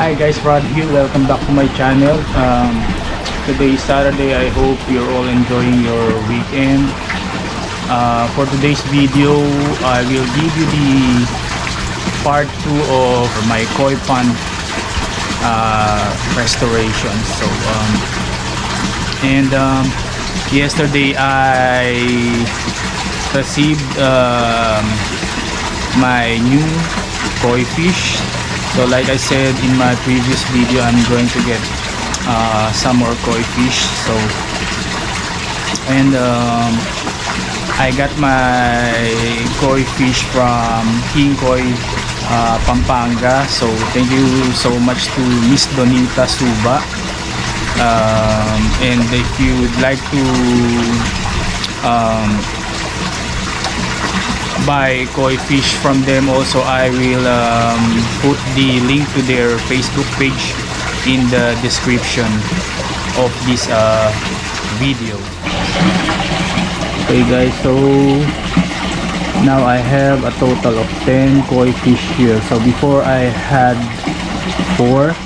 Hi guys, Rod here. Welcome back to my channel. Today is Saturday. I hope you're all enjoying your weekend. For today's video, I will give you the part 2 of my koi pond restoration. Yesterday I received my new koi fish. So like I said in my previous video, I'm going to get some more koi fish. I got my koi fish from King Koi, Pampanga. So thank you so much to Miss Donita Suba. And if you would like to buy koi fish from them also, I will put the link to their Facebook page in the description of this video. Okay guys, so now I have a total of 10 koi fish here. So before I had 4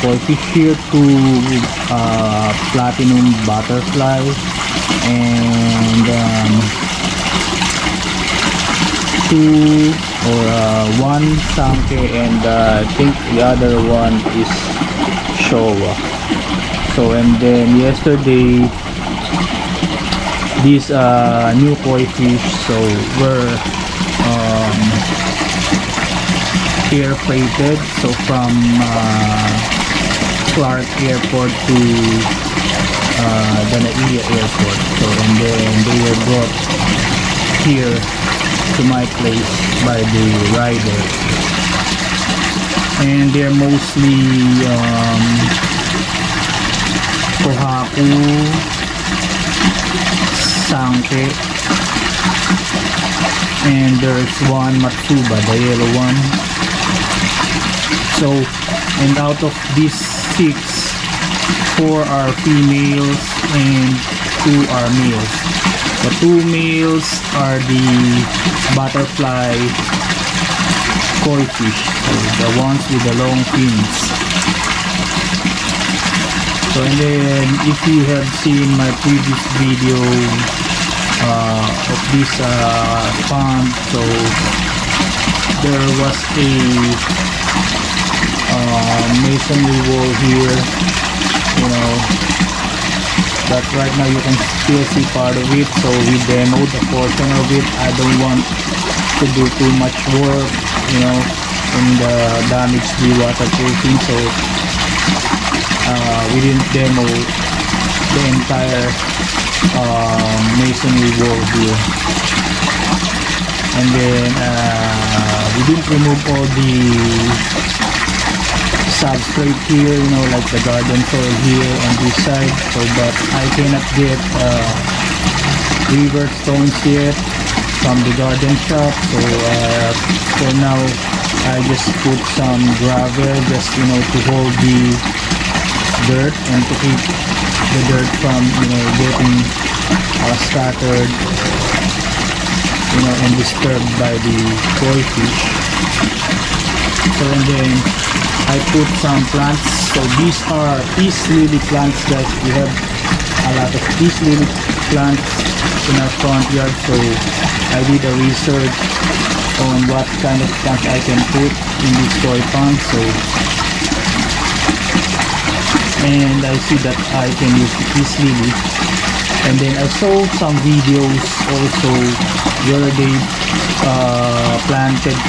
koi fish here, 2 platinum butterfly and 2 or 1 sanke, and I think the other one is showa. So and then yesterday these new koi fish were air freighted, so from Clark Airport to Danaiya Airport. So and then they were brought here to my place by the rider, and they're mostly kohaku, sanke, and there's one matsuba, the yellow one. So and out of these 6, 4 are females and 2 are males. The 2 males are the butterfly koi fish, so the ones with the long fins. So and then if you have seen my previous video of this pond, so there was a masonry wall here, but right now you can still see part of it. So we demoed a portion of it. I don't want to do too much work, and damage the waterproofing, so we didn't demo the entire masonry wall here. And then we didn't remove all the substrate here, like the garden soil here on this side, so that I cannot get river stones yet from the garden shop. So for now I just put some gravel just to hold the dirt and to keep the dirt from getting scattered and disturbed by the koi fish. So and then I put some plants. So these are peace lily plants, guys. We have a lot of peace lily plants in our front yard, so I did a research on what kind of plants I can put in this koi pond. So and I see that I can use peace lily. And then I saw some videos also where they planted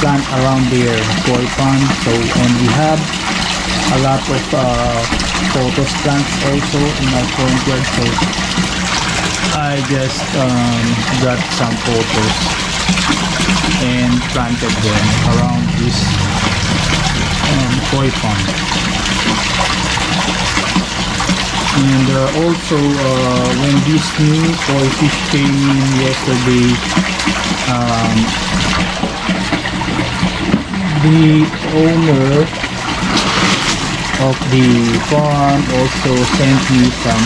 plant around their koi pond. So and we have a lot of photos plants also in our front yard, so I just got some photos and planted them around this koi pond. And also when this new koi fish came in yesterday, the owner of the pond also sent me some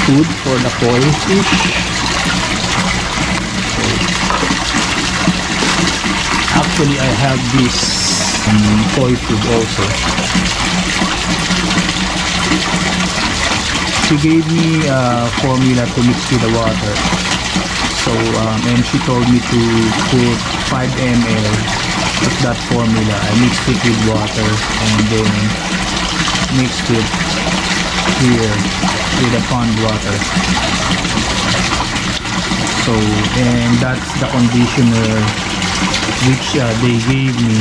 food for the koi fish. Actually, I have this koi food also. She gave me a formula to mix with the water. So, and she told me to put 5 ml of that formula. I mixed it with water and then mixed it here with the pond water. So, and that's the conditioner which they gave me.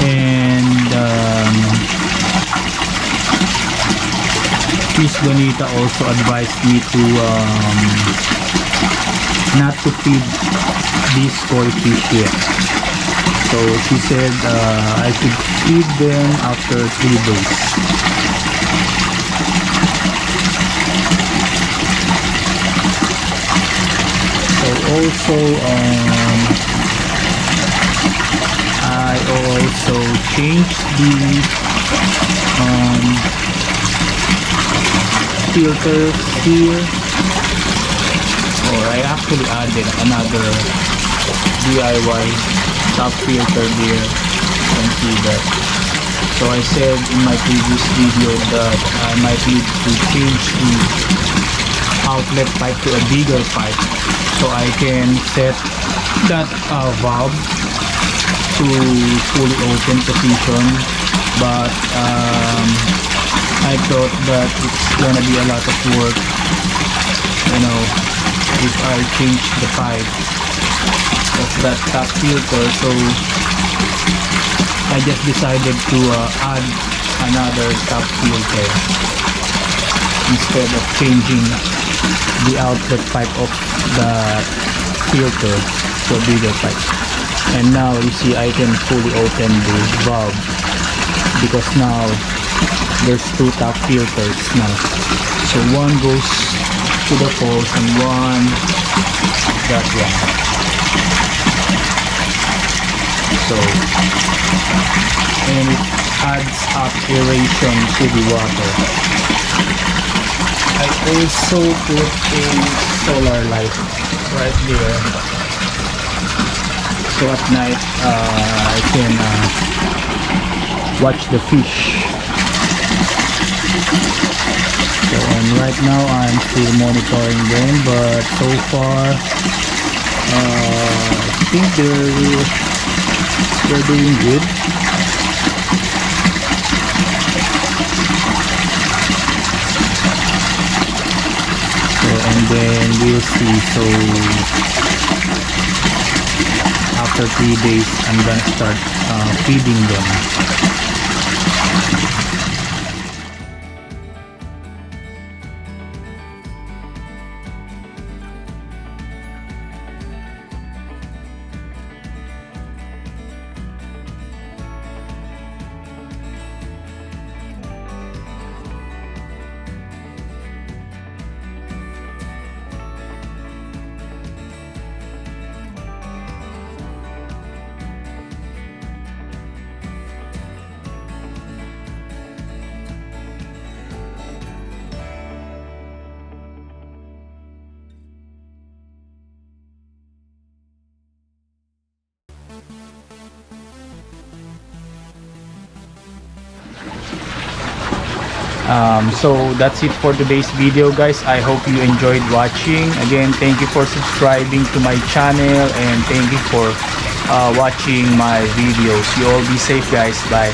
And Miss Bonita also advised me to not to feed these koi fish yet. So she said I should feed them after 3 days. So also I also changed the filter here, or I actually added another DIY top filter there. You can see that. So I said in my previous video that I might need to change the outlet pipe to a bigger pipe so I can set that valve to fully open position, but I thought that it's gonna be a lot of work, you know, if I change the pipe of that top filter. So I just decided to add another top filter instead of changing the outlet pipe of the filter to a bigger pipe. And now you see I can fully open the valve because now there's 2 top filters now. So one goes to the hose and one that one. So, and it adds up aeration to the water. I also put a solar light right there. So at night I can watch the fish. So, and right now I'm still monitoring them, but so far I think they're doing good. So, and then we'll see. So after 3 days I'm gonna start feeding them. So that's it for today's video, guys. I hope you enjoyed watching. Again, thank you for subscribing to my channel and thank you for watching my videos. You all be safe, guys. Bye.